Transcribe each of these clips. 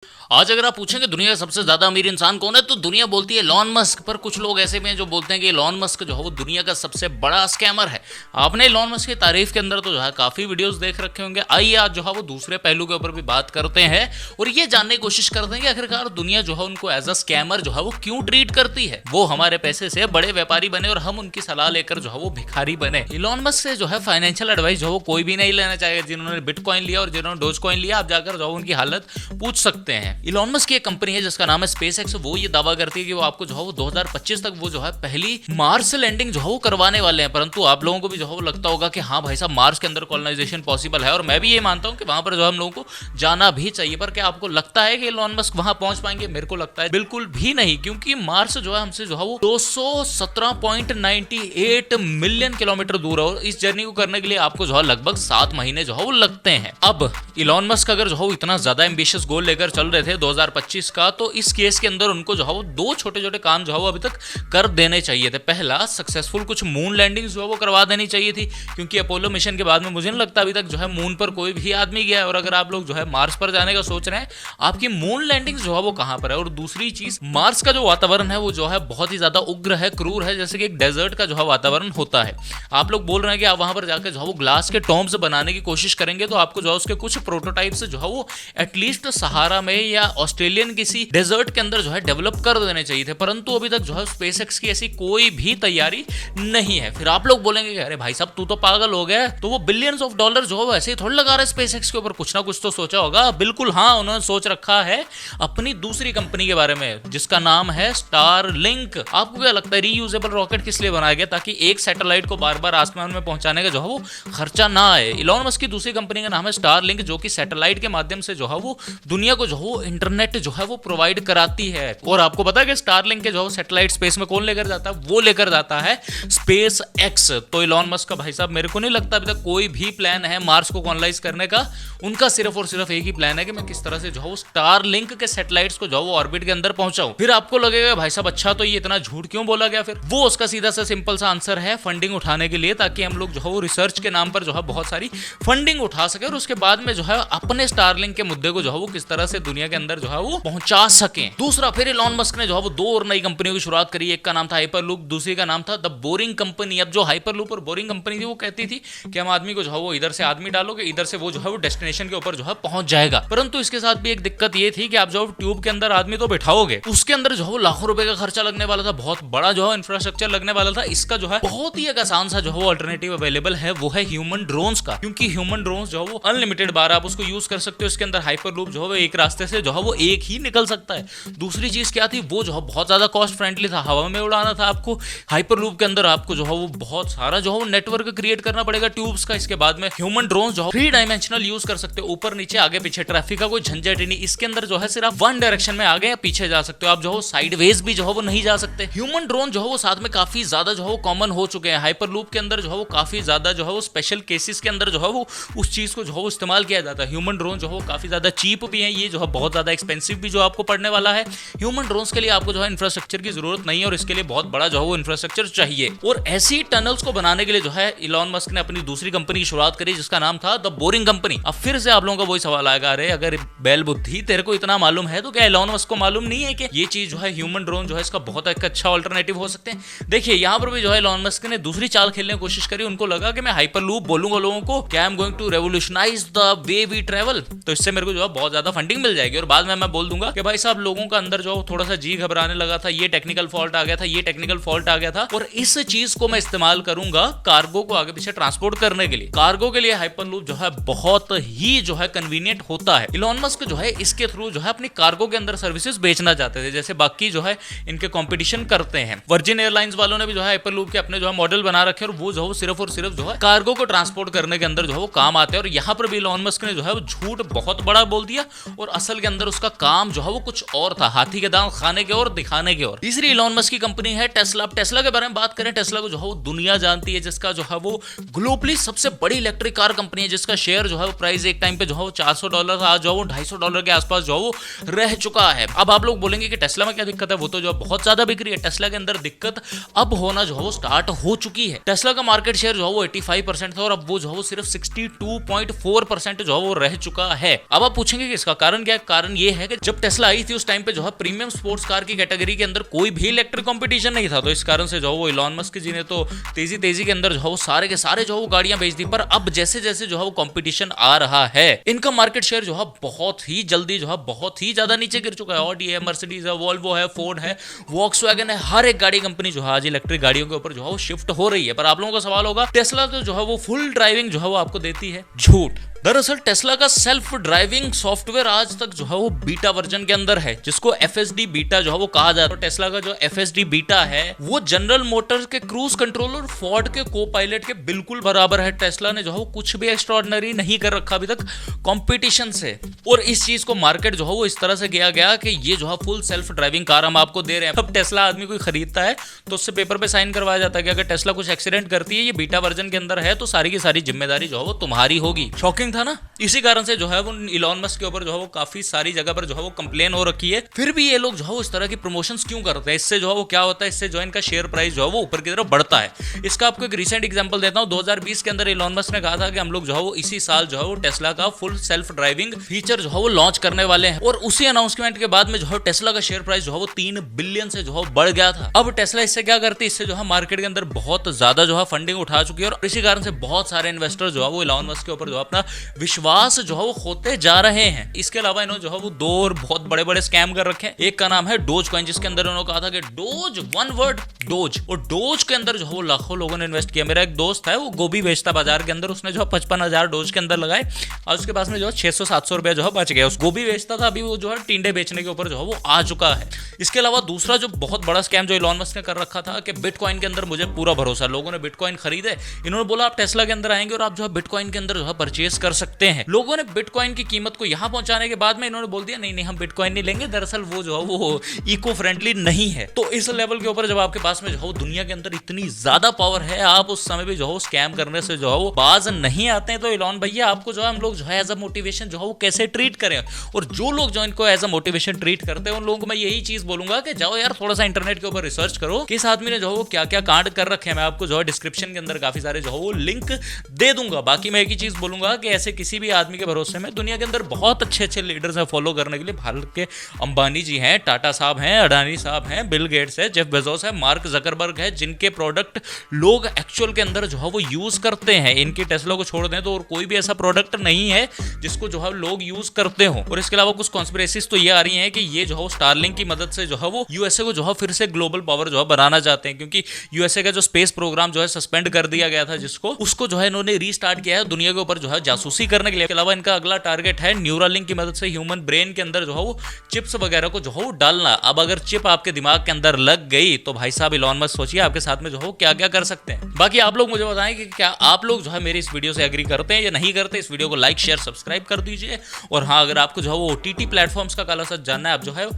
आज अगर आप पूछेंगे दुनिया का सबसे ज्यादा अमीर इंसान कौन है तो दुनिया बोलती है इलॉन मस्क। पर कुछ लोग ऐसे भी हैं जो बोलते हैं कि इलॉन मस्क जो है वो दुनिया का सबसे बड़ा स्कैमर है। आपने इलॉन मस्क की तारीफ के अंदर तो जो है काफी वीडियोस देख रखे होंगे। आइए आज जो है वो दूसरे पहलू के ऊपर भी बात करते हैं और ये जानने की कोशिश करते हैं कि आखिरकार दुनिया जो है उनको एज अ स्कैमर जो है वो क्यों ट्रीट करती है। वो हमारे पैसे से बड़े व्यापारी बने और हम उनकी सलाह लेकर जो है वो भिखारी बने। इलॉन मस्क से जो है फाइनेंशियल एडवाइस जो है वो कोई भी नहीं लेना चाहिए। जिन्होंने बिटकॉइन लिया और जिन्होंने डोज कॉइन लिया, आप जाकर जो है उनकी हालत पूछ सकते हैं। इलॉन मस्क की एक कंपनी है जिसका नाम है स्पेसएक्स। वो ये दावा करती है कि वो आपको जो है वो 2025 तक वो जो है पहली मार्स लैंडिंग जो है वो करवाने वाले हैं। परंतु आप लोगों को भी जो है वो लगता होगा कि हाँ भाई साहब, मार्स के अंदर कॉलोनाइजेशन पॉसिबल है और मैं भी ये मानता हूँ कि वहां पर जो हम लोगों को जाना भी चाहिए। पर क्या आपको लगता है कि इलॉन मस्क वहां पहुंच पाएंगे? मेरे को लगता है बिल्कुल भी नहीं, क्योंकि मार्स जो है हमसे जो है वो 217.98 मिलियन किलोमीटर दूर है और इस जर्नी को करने के लिए आपको जो है लगभग 7 महीने जो है वो लगते हैं। अब इलॉन मस्क अगर जो है इतना ज्यादा एम्बिशियस गोल लेकर चल रहे थे 2025 का, तो इस केस के अंदर उनको जो है वो 2 छोटे छोटे काम जो है वो अभी तक कर देने चाहिए थे। पहला, सक्सेसफुल कुछ मून लैंडिंग जो है वो करवा देनी चाहिए थी, क्योंकि अपोलो मिशन के बाद में मुझे नहीं लगता अभी तक जो है मून पर कोई भी आदमी गया है। और अगर आप लोग जो है मार्स पर जाने का सोच रहे हैं, आपकी मून लैंडिंग जो है वो कहां पर है? और दूसरी चीज, मार्स का जो वातावरण है वो जो है बहुत ही ज्यादा उग्र है, क्रूर है, जैसे कि एक डेजर्ट का जो है वातावरण होता है। आप लोग बोल रहे हैं कि आप वहां पर जाकर जो है वो ग्लास के टॉम्स बनाने की कोशिश करेंगे, तो आपको जो है उसके कुछ प्रोटोटाइप्स जो है वो एटलीस्ट सहारा में या ऑस्ट्रेलियन किसी डेजर्ट के अंदर जो है डेवलप कर देने चाहिए थे। परंतु अभी तक जो है स्पेसएक्स की ऐसी कोई भी तैयारी नहीं है। फिर आप लोग बोलेंगे कि अरे भाई साहब, तू तो पागल हो गया, तो वो बिलियंस ऑफ डॉलर जो है वो ऐसे ही थोड़ा लगा रहा है स्पेसएक्स के ऊपर, कुछ ना कुछ तो सोचा होगा। बिल्कुल हाँ, उन्होंने सोच रखा है अपनी दूसरी कंपनी के बारे में जिसका नाम है स्टारलिंक। आपको क्या लगता है रीयूजेबल रॉकेट किस लिए बनाया गया? ताकि एक सैटेलाइट को बार बार आसमान में पहुंचाने का जो है वो खर्चा ना आए। इलॉन मस्क की दूसरी कंपनी का नाम है स्टारलिंक, जो कि सैटेलाइट के माध्यम से जो है वो दुनिया को जो है इंटरनेट जो है वो प्रोवाइड कराती है। और आपको पता है कि स्टारलिंक के जो सैटेलाइट स्पेस में कौन लेकर जाता है? वो लेकर जाता है स्पेस एक्स। तो इलॉन मस्क का भाई साहब, मेरे को नहीं लगता अभी तक कोई भी प्लान है मार्स को कॉलोनाइज करने का। उनका सिर्फ और सिर्फ एक ही प्लान है कि मैं किस तरह से जो है स्टारलिंक के सैटेलाइट्स को जो है वो ऑर्बिट के अंदर पहुंचाऊं। फिर आपको लगेगा भाई साहब, अच्छा तो ये इतना झूठ क्यों बोला गया? फिर वो उसका सीधा सा सिंपल सा आंसर है, फंडिंग उठाने के लिए, ताकि हम लोग जो है वो रिसर्च के नाम पर जो है बहुत सारी फंडिंग उठा सके और उसके बाद में जो है अपने स्टारलिंक के मुद्दे को जो है वो किस तरह से दुनिया के अंदर जो है वो पहुंचा सके। दूसरा, फिर इलॉन मस्क ने जो है वो 2 और नई कंपनियों की शुरुआत करी। एक का नाम था हाइपरलूप, दूसरी का नाम था द बोरिंग कंपनी। अब जो हाइपरलूप और बोरिंग कंपनी थी वो कहती थी कि हम आदमी को जो है वो इधर से आदमी डालोगे, इधर से वो जो है वो डेस्टिनेशन के ऊपर जो है पहुंच जाएगा। परंतु इसके साथ भी एक दिक्कत ये थी कि आप जो ट्यूब के अंदर आदमी तो बैठाओगे, उसके अंदर जो है वो लाखों रुपए का खर्चा लगने वाला था, बहुत बड़ा जो है इंफ्रास्ट्रक्चर लगने वाला था। इसका जो है बहुत ही एक आसान सा जो है वो अल्टरनेटिव अवेलेबल है, वो है ह्यूमन ड्रोन्स का। क्योंकि ह्यूमन ड्रोन्स जो है वो अनलिमिटेड बार आप उसको यूज कर सकते हो। इसके अंदर हाइपरलूप जो है वो एक रास्ते से जो है वो एक ही निकल सकता है। दूसरी चीज क्या थी, वो जो है बहुत ज्यादा कॉस्ट फ्रेंडली था, हवा में उड़ाना था आपको। हाइपरलूप के अंदर आपको जो है वो बहुत सारा जो है वो नेटवर्क क्रिएट करना पड़ेगा ट्यूब्स का। इसके बाद में ह्यूमन ड्रोन जो है 3 डायमेंशनल यूज कर सकते हो, ऊपर नीचे आगे पीछे, ट्रैफिक का कोई झंझट ही नहीं। इसके अंदर जो है सिर्फ 1 डायरेक्शन में आगे या पीछे जा सकते हो, आप जो है साइडवेज भी जो है वो नहीं जा सकते। ह्यूमन ड्रोन जो है वो साथ में काफी ज्यादा जो है वो कॉमन हो चुके हैं। हाइपरलूप के अंदर जो है वो काफी ज्यादा जो है वो स्पेशल केसेस के अंदर जो है वो उस चीज को जो है वो इस्तेमाल किया जाता है। ह्यूमन ड्रोन जो है वो काफी ज्यादा चीप भी है, ये जो है बहुत ज्यादा एक्सपेंसिव भी जो आपको पड़ने वाला है। ह्यूमन ड्रोन्स के लिए आपको जो है इंफ्रास्ट्रक्चर की जरूरत नहीं है और इसके लिए बहुत बड़ा जो है वो इंफ्रास्ट्रक्चर चाहिए। और ऐसी टनल्स को बनाने के लिए जो है इलॉन मस्क ने अपनी दूसरी कंपनी की शुरुआत करी जिसका नाम था द बोरिंग कंपनी। अब फिर से आप लोगों का वही सवाल आएगा, अरे अगर बैल बुद्धि तेरे को इतना मालूम है तो क्या इलॉन मस्क को मालूम नहीं है कि ये चीज जो है ह्यूमन ड्रोन जो है इसका बहुत एक अच्छा ऑल्टरनेटिव हो सकते हैं? देखिए, यहाँ पर भी जो है इलॉन मस्क ने दूसरी चाल खेलने की कोशिश करी। उनको लगा कि मैं हाइपरलूप बोलूंगा लोगों को कि I am going to revolutionize the way we travel, तो इससे मेरे को जो है बहुत ज्यादा फंडिंग मिल जाएगी। और बाद में मैं बोल दूंगा कि भाई साहब, लोगों का अंदर जो थोड़ा सा जी घबराने लगा था, ये टेक्निकल फॉल्ट आ गया था, ये टेक्निकल फॉल्ट आ गया था, और इस चीज को मैं इस्तेमाल करूंगा कार्गो को आगे पीछे ट्रांसपोर्ट करने के लिए। कार्गो के लिए हाइपरलूप जो है बहुत ही जो है कन्वीनियंट होता है। इलॉन मस्क जो है इसके थ्रू जो है अपनी कार्गो के अंदर सर्विसेज बेचना चाहते थे, जैसे बाकी जो है इनके कंपटीशन करते हैं। वर्जिन एयरलाइंस वालों ने भी जो है हाइपरलूप के अपने जो है मॉडल बना रखे और वो जो है सिर्फ और सिर्फ जो है कार्गो को ट्रांसपोर्ट करने के अंदर जो है वो काम आते हैं। और यहाँ पर भी इलॉन मस्क ने जो है वो झूठ बहुत बड़ा बोल दिया और असल के अंदर उसका काम जो है वो कुछ और था, हाथी के दांत खाने के और दिखाने के और। तीसरी इलॉन मस्क की कंपनी है टेस्ला। टेस्ला के बारे में बात करें, टेस्ला को जो है वो दुनिया जानती है, जिसका जो है वो ग्लोबली सबसे बड़ी इलेक्ट्रिक कार कंपनी है, जिसका शेयर जो है वो प्राइस एक टाइम पे जो है वो $400 था, आज जो है वो $250 के आसपास जो है वो रह चुका है। अब आप लोग बोलेंगे कि टेस्ला में क्या दिक्कत है, वो तो जो बहुत ज्यादा बिक रही है। टेस्ला के अंदर दिक्कत अब होना जो है वो स्टार्ट हो चुकी है। टेस्ला का मार्केट शेयर जो है वो 85% था और अब वो जो है वो सिर्फ 62.4% जो है वो रह चुका है। अब आप पूछेंगे कि इसका कारण क्या गया कारण ये है कि जब टेस्ला आई थी उस टाइम पे जो है प्रीमियम स्पोर्ट्स कार की कैटेगरी के अंदर कोई भी इलेक्ट्रिक कंपटीशन नहीं था, तो इस कारण से जो वो इलॉन मस्क जी ने तो तेजी के अंदर जो है वो सारे के सारे जो है वो गाड़ियां बेच दी। पर अब जैसे जैसे जो है वो कंपटीशन आ रहा है, इनका मार्केट शेयर जो है बहुत ही जल्दी जो है बहुत ही ज्यादा नीचे गिर चुका है। ऑडी है, मर्सिडीज है, वोल्वो है, फोर्ड है, वॉक्सवैगन है, हर एक गाड़ी कंपनी जो है आज इलेक्ट्रिक गाड़ियों के ऊपर जो है वो शिफ्ट हो रही है। पर आप लोगों का सवाल होगा टेस्ला तो जो है वो फुल ड्राइविंग जो है वो आपको देती है। झूठ। दरअसल टेस्ला का सेल्फ ड्राइविंग सॉफ्टवेयर आज तक जो है वो बीटा वर्जन के अंदर है, जिसको FSD बीटा जो है वो कहा जाता है। टेस्ला का जो FSD बीटा है वो जनरल मोटर्स के क्रूज कंट्रोल और फोर्ड के को पायलट के बिल्कुल बराबर है। टेस्ला ने जो है वो कुछ भी एक्स्ट्राऑर्डिनरी नहीं कर रखा अभी तक कंपटीशन से, और इस चीज को मार्केट जो है वो इस तरह से किया गया कि ये जो है फुल सेल्फ ड्राइविंग कार हम आपको दे रहे हैं। अब टेस्ला आदमी कोई खरीदता है तो उससे पेपर पे साइन करवाया जाता है कि अगर टेस्ला कुछ एक्सीडेंट करती है, ये बीटा वर्जन के अंदर है, तो सारी की सारी जिम्मेदारी जो है वो तुम्हारी होगी। शॉकिंग था ना। इसी कारण से जो है वो इलॉन मस्क के ऊपर जो है वो काफी सारी जगह पर जो है वो कंप्लेन हो रखी है। फिर भी ये लोग जो है इस तरह की प्रमोशंस क्यों करते हैं? इससे जो है वो क्या होता है, इससे जो इनका शेयर प्राइस जो है वो ऊपर की तरफ बढ़ता है। इसका आपको एक रिसेंट एग्जांपल देता हूं। 2020 के अंदर इलॉन मस्क ने कहा था कि हम लोग जो है वो इसी साल जो है वो टेस्ला का फुल सेल्फ ड्राइविंग फीचर जो है वो लॉन्च करने वाले हैं, और उसी अनाउंसमेंट के बाद में जो है टेस्ला का शेयर प्राइस जो है वो 3 बिलियन से जो है बढ़ गया था। अब टेस्ला इससे क्या करती है, इससे जो है मार्केट के अंदर बहुत ज्यादा जो है फंडिंग उठा चुकी है, और इसी कारण से बहुत सारे इन्वेस्टर जो है वो इलॉन मस्क के ऊपर जो है अपना विश्वास जो है वो होते जा रहे हैं। इसके अलावा इन्होंने जो है वो 2 और बहुत बड़े बड़े स्कैम कर रखे हैं। एक का नाम है डोज कॉइन, जिसके अंदर उन्होंने कहा था कि डोज, वन वर्ड डोज, और डोज के अंदर जो है वो लाखों लोगों ने इन्वेस्ट किया। मेरा एक दोस्त है, वो गोभी बेचता बाजार के अंदर, उसने जो है 55,000 डोज के अंदर लगाए और उसके पास में जो है 600-700 रुपया जो है बच गया। उस गोभी बेचता था, अभी वो जो है टिंडे बेचने के ऊपर जो है वो आ चुका है। इसके अलावा दूसरा जो बहुत बड़ा स्कैम जो इलॉन मस्क ने कर रखा था कि बिटकॉइन के अंदर मुझे पूरा भरोसा, लोगों ने बिटकॉइन खरीदे, इन्होंने बोला आप टेस्ला के अंदर आएंगे और आप जो है बिटकॉइन के अंदर जो है परचेस कर सकते हैं। लोगों ने बिटकॉइन की कीमत को यहां पहुंचाने के बाद में इन्होंने बोल दिया नहीं हम बिटकॉइन नहीं लेंगे, दरअसल वो जो है वो इको फ्रेंडली नहीं है। तो इस लेवल के ऊपर जब आपके पास में जो है दुनिया के अंदर इतनी ज्यादा पावर है, आप उस समय भी जो है स्कैम करने से जो है वो बाज नहीं आते हैं। तो इलॉन भैया आपको जो है हम लोग जो है एज अ मोटिवेशन जो है वो कैसे ट्रीट करें, और जो लोग जो इनको एज अ मोटिवेशन ट्रीट करते हैं उन लोगों को मैं यही चीज बोलूंगा कि जाओ यार थोड़ा सा इंटरनेट के ऊपर रिसर्च करो कि इस आदमी ने जो है वो क्या क्या कांड कर रखे हैं। मैं आपको जो है डिस्क्रिप्शन के अंदर काफी सारे जो है वो लिंक दे दूंगा। बाकी मैं एक ही चीज बोलूंगा कि ऐसे किसी भी आदमी के भरोसे में दुनिया के अंदर बहुत अच्छे लीडर्स हैं फॉलो करने के लिए। भारत के अंबानी जी हैं, टाटा साहब हैं, अडानी साहब हैं, बिल गेट्स है, जेफ बेजोस है, मार्क जकरबर्ग है, जिनके प्रोडक्ट लोग एक्चुअल के अंदर जो है वो यूज करते हैं। इनकी टेस्ला को छोड़ दें तो और कोई भी ऐसा प्रोडक्ट नहीं है जिसको जो है लोग यूज करते हो। और इसके अलावा कुछ कॉन्स्पिरेसीज तो ये आ रही हैं कि ये जो है स्टारलिंक की मदद से जो है वो यूएसए को जो है फिर से ग्लोबल पावर जो है बनाना चाहते हैं, क्योंकि यूएसए का जो स्पेस प्रोग्राम जो है सस्पेंड कर दिया गया था, जिसको उसको जो है इन्होंने रीस्टार्ट किया है दुनिया के ऊपर जो है जासूसी करने के लिए। इसके अलावा इनका अगला टारगेट है न्यूरालिंक की मदद से ह्यूमन ब्रेन के अंदर जो है वो चिप्स वगैरह को जो है वो डालना। अब अगर चिप आपके दिमाग के अंदर लग गई तो भाई साहब इलॉन मस्क सोचिए आपके साथ में जो है क्या क्या कर सकते हैं। बाकी आप लोग मुझे बताएं कि क्या आप लोग जो है मेरी इस वीडियो से एग्री करते हैं या नहीं करते। इस वीडियो को लाइक शेयर सब्सक्राइब कर दीजिए, और हाँ अगर आपको जो है वो OTT प्लेटफॉर्म्स का काला सच जानना है, आप जो है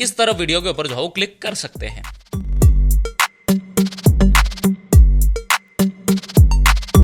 इस तरह वीडियो के ऊपर जो है वो क्लिक कर सकते हैं।